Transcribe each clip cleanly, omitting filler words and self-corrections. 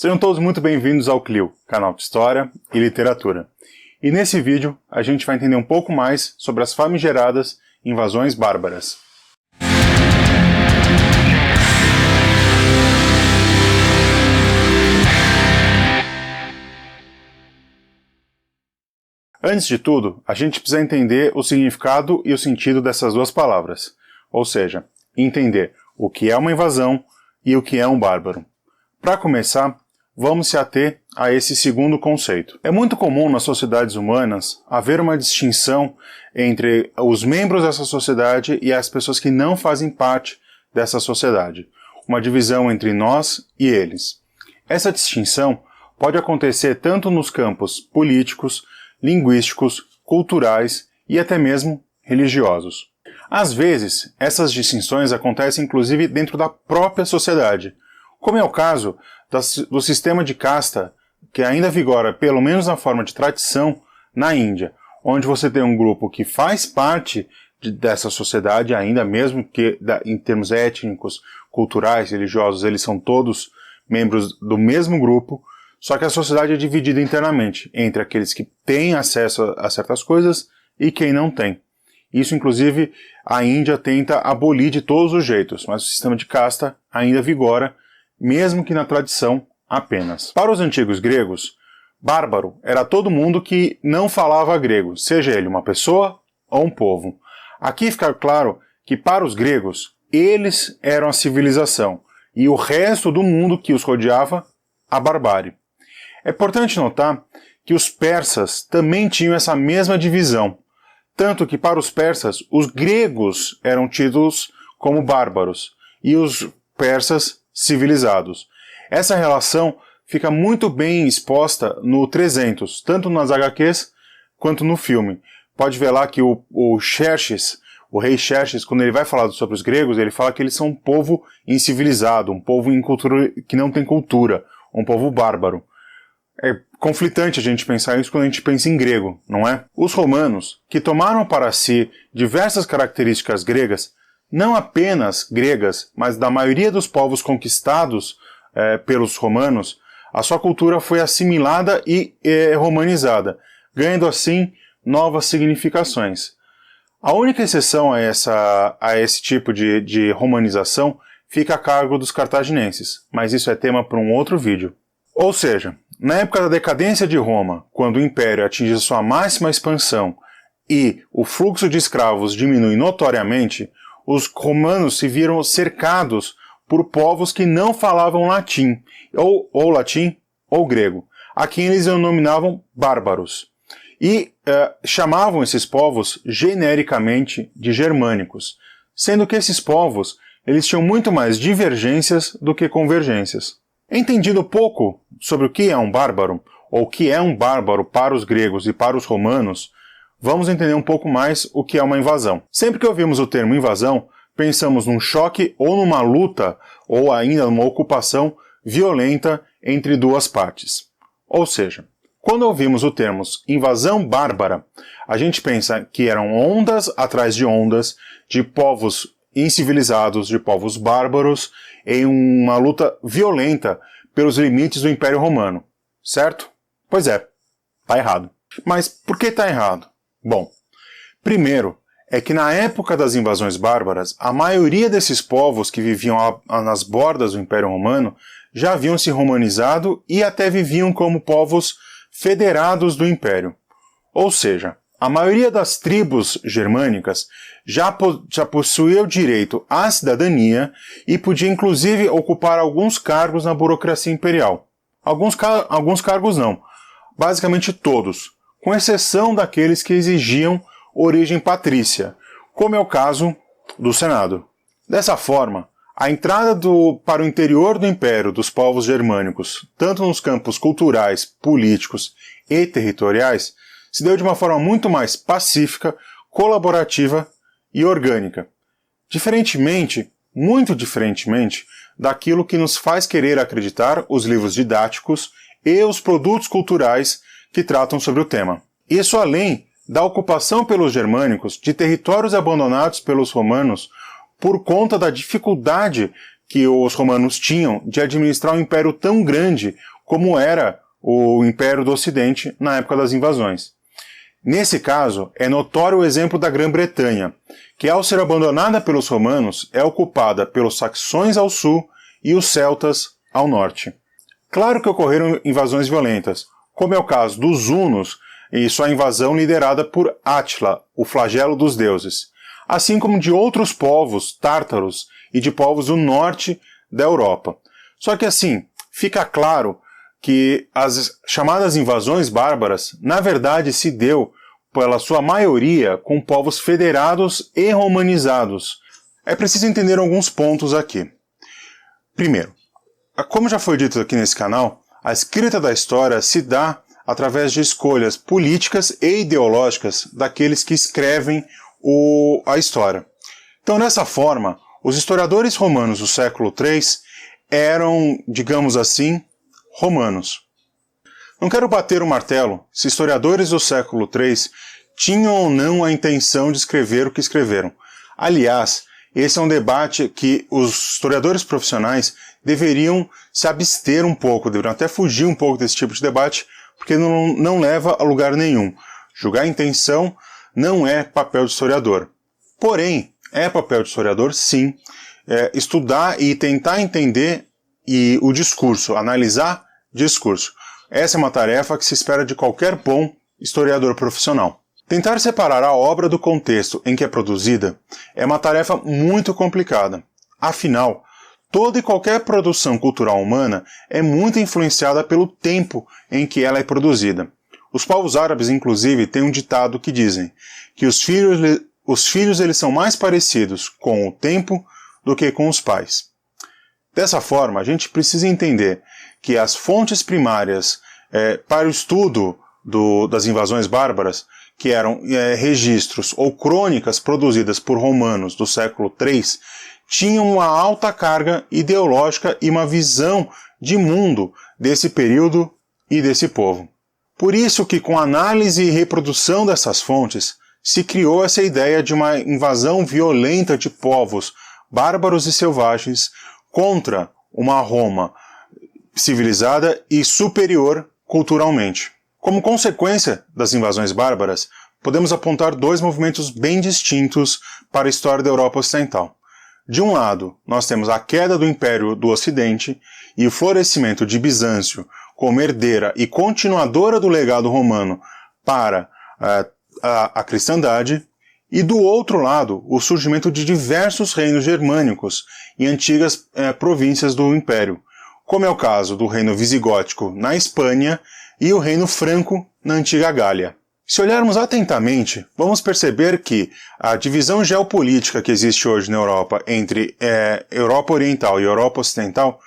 Sejam todos muito bem-vindos ao CLIO, canal de História e Literatura. E nesse vídeo a gente vai entender um pouco mais sobre as famigeradas invasões bárbaras. Antes de tudo, a gente precisa entender o significado e o sentido dessas duas palavras, ou seja, entender o que é uma invasão e o que é um bárbaro. Para começar, vamos se ater a esse segundo conceito. É muito comum nas sociedades humanas haver uma distinção entre os membros dessa sociedade e as pessoas que não fazem parte dessa sociedade. Uma divisão entre nós e eles. Essa distinção pode acontecer tanto nos campos políticos, linguísticos, culturais e até mesmo religiosos. Às vezes, essas distinções acontecem inclusive dentro da própria sociedade, como é o caso do sistema de casta que ainda vigora, pelo menos na forma de tradição, na Índia, onde você tem um grupo que faz parte dessa sociedade, ainda mesmo que em termos étnicos, culturais, religiosos, eles são todos membros do mesmo grupo, só que a sociedade é dividida internamente entre aqueles que têm acesso a certas coisas e quem não tem. Isso, inclusive, a Índia tenta abolir de todos os jeitos, mas o sistema de casta ainda vigora, mesmo que na tradição apenas. Para os antigos gregos, bárbaro era todo mundo que não falava grego, seja ele uma pessoa ou um povo. Aqui fica claro que para os gregos, eles eram a civilização e o resto do mundo que os rodeava, a barbárie. É importante notar que os persas também tinham essa mesma divisão, tanto que para os persas, os gregos eram tidos como bárbaros e os persas civilizados. Essa relação fica muito bem exposta no 300, tanto nas HQs quanto no filme. Pode ver lá que o Xerxes, o rei Xerxes, quando ele vai falar sobre os gregos, ele fala que eles são um povo incivilizado, um povo que não tem cultura, um povo bárbaro. É conflitante a gente pensar isso quando a gente pensa em grego, não é? Os romanos, que tomaram para si diversas características gregas, não apenas gregas, mas da maioria dos povos conquistados pelos romanos, a sua cultura foi assimilada e romanizada, ganhando assim novas significações. A única exceção a esse tipo de romanização fica a cargo dos cartaginenses, mas isso é tema para um outro vídeo. Ou seja, na época da decadência de Roma, quando o Império atinge sua máxima expansão e o fluxo de escravos diminui notoriamente, os romanos se viram cercados por povos que não falavam latim, ou latim ou grego, a quem eles denominavam bárbaros, e chamavam esses povos genericamente de germânicos, sendo que esses povos eles tinham muito mais divergências do que convergências. Entendido pouco sobre o que é um bárbaro, ou o que é um bárbaro para os gregos e para os romanos, vamos entender um pouco mais o que é uma invasão. Sempre que ouvimos o termo invasão, pensamos num choque ou numa luta, ou ainda numa ocupação violenta entre duas partes. Ou seja, quando ouvimos o termo invasão bárbara, a gente pensa que eram ondas atrás de ondas de povos incivilizados, de povos bárbaros, em uma luta violenta pelos limites do Império Romano. Certo? Pois é, tá errado. Mas por que tá errado? Bom, primeiro é que na época das invasões bárbaras, a maioria desses povos que viviam nas bordas do Império Romano já haviam se romanizado e até viviam como povos federados do Império. Ou seja, a maioria das tribos germânicas já possuía o direito à cidadania e podia inclusive ocupar alguns cargos na burocracia imperial. Alguns cargos não, basicamente todos, com exceção daqueles que exigiam origem patrícia, como é o caso do Senado. Dessa forma, a entrada para o interior do Império dos povos germânicos, tanto nos campos culturais, políticos e territoriais, se deu de uma forma muito mais pacífica, colaborativa e orgânica. Muito diferentemente, daquilo que nos faz querer acreditar os livros didáticos e os produtos culturais que tratam sobre o tema. Isso além da ocupação pelos germânicos de territórios abandonados pelos romanos por conta da dificuldade que os romanos tinham de administrar um império tão grande como era o Império do Ocidente na época das invasões. Nesse caso, é notório o exemplo da Grã-Bretanha, que ao ser abandonada pelos romanos, é ocupada pelos saxões ao sul e os celtas ao norte. Claro que ocorreram invasões violentas, como é o caso dos hunos e sua invasão liderada por Átila, o flagelo dos deuses, assim como de outros povos tártaros e de povos do norte da Europa. Só que assim, fica claro que as chamadas invasões bárbaras, na verdade, se deu, pela sua maioria, com povos federados e romanizados. É preciso entender alguns pontos aqui. Primeiro, como já foi dito aqui nesse canal, a escrita da história se dá através de escolhas políticas e ideológicas daqueles que escrevem a história. Então, dessa forma, os historiadores romanos do século III eram, digamos assim, romanos. Não quero bater o martelo se historiadores do século III tinham ou não a intenção de escrever o que escreveram. Aliás, esse é um debate que os historiadores profissionais deveriam se abster um pouco, deveriam até fugir um pouco desse tipo de debate, porque não leva a lugar nenhum. Julgar a intenção não é papel de historiador. Porém, é papel de historiador, sim, estudar e tentar entender o discurso, analisar discurso. Essa é uma tarefa que se espera de qualquer bom historiador profissional. Tentar separar a obra do contexto em que é produzida é uma tarefa muito complicada. Afinal, toda e qualquer produção cultural humana é muito influenciada pelo tempo em que ela é produzida. Os povos árabes, inclusive, têm um ditado que dizem que os filhos eles são mais parecidos com o tempo do que com os pais. Dessa forma, a gente precisa entender que as fontes primárias para o estudo das invasões bárbaras, que eram registros ou crônicas produzidas por romanos do século III, tinham uma alta carga ideológica e uma visão de mundo desse período e desse povo. Por isso que, com análise e reprodução dessas fontes, se criou essa ideia de uma invasão violenta de povos bárbaros e selvagens contra uma Roma civilizada e superior culturalmente. Como consequência das invasões bárbaras, podemos apontar dois movimentos bem distintos para a história da Europa Ocidental. De um lado, nós temos a queda do Império do Ocidente e o florescimento de Bizâncio como herdeira e continuadora do legado romano para a cristandade, e do outro lado, o surgimento de diversos reinos germânicos e antigas províncias do Império, como é o caso do reino visigótico na Espanha e o reino franco na antiga Gália. Se olharmos atentamente, vamos perceber que a divisão geopolítica que existe hoje na Europa entre Europa Oriental e Europa Ocidental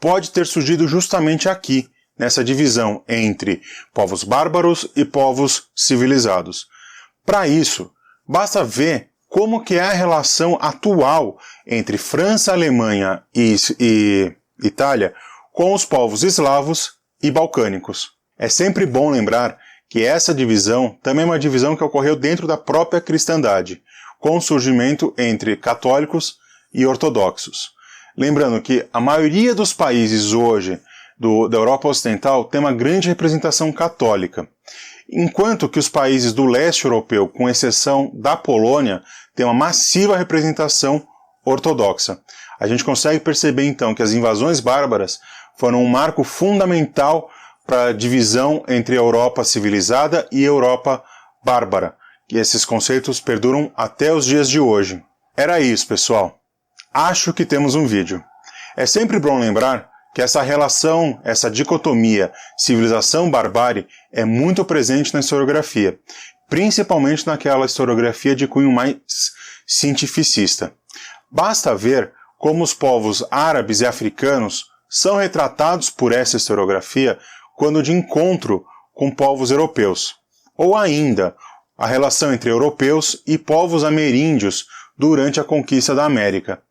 pode ter surgido justamente aqui, nessa divisão entre povos bárbaros e povos civilizados. Para isso, basta ver como que é a relação atual entre França, Alemanha e Itália com os povos eslavos e balcânicos. É sempre bom lembrar que essa divisão também é uma divisão que ocorreu dentro da própria cristandade, com o surgimento entre católicos e ortodoxos. Lembrando que a maioria dos países hoje da Europa Ocidental tem uma grande representação católica, enquanto que os países do leste europeu, com exceção da Polônia, têm uma massiva representação ortodoxa. A gente consegue perceber então que as invasões bárbaras foram um marco fundamental para a divisão entre a Europa civilizada e a Europa bárbara, e esses conceitos perduram até os dias de hoje. Era isso, pessoal. Acho que temos um vídeo. É sempre bom lembrar que essa relação, essa dicotomia civilização-barbárie é muito presente na historiografia, principalmente naquela historiografia de cunho mais cientificista. Basta ver como os povos árabes e africanos são retratados por essa historiografia quando de encontro com povos europeus, ou ainda a relação entre europeus e povos ameríndios durante a conquista da América.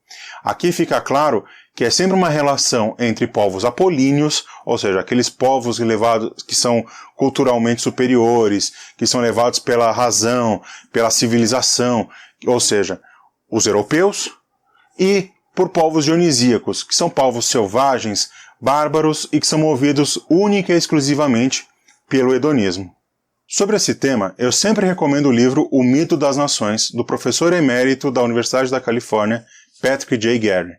Aqui fica claro que é sempre uma relação entre povos apolíneos, ou seja, aqueles povos que são culturalmente superiores, que são levados pela razão, pela civilização, ou seja, os europeus, e por povos dionisíacos, que são povos selvagens, bárbaros e que são movidos única e exclusivamente pelo hedonismo. Sobre esse tema, eu sempre recomendo o livro O Mito das Nações, do professor emérito da Universidade da Califórnia, Patrick J. Gary.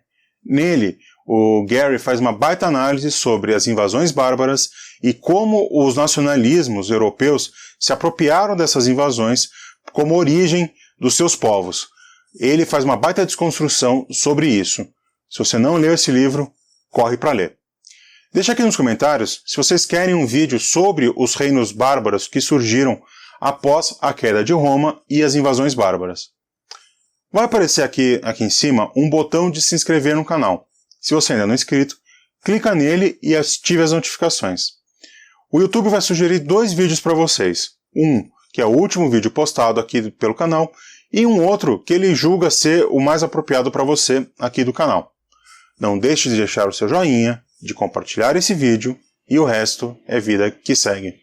Nele, o Gary faz uma baita análise sobre as invasões bárbaras e como os nacionalismos europeus se apropriaram dessas invasões como origem dos seus povos. Ele faz uma baita desconstrução sobre isso. Se você não leu esse livro, corre para ler. Deixa aqui nos comentários se vocês querem um vídeo sobre os reinos bárbaros que surgiram após a queda de Roma e as invasões bárbaras. Vai aparecer aqui em cima um botão de se inscrever no canal. Se você ainda não é inscrito, clica nele e ative as notificações. O YouTube vai sugerir 2 vídeos para vocês. Um, que é o último vídeo postado aqui pelo canal, e um outro que ele julga ser o mais apropriado para você aqui do canal. Não deixe de deixar o seu joinha, de compartilhar esse vídeo, e o resto é vida que segue.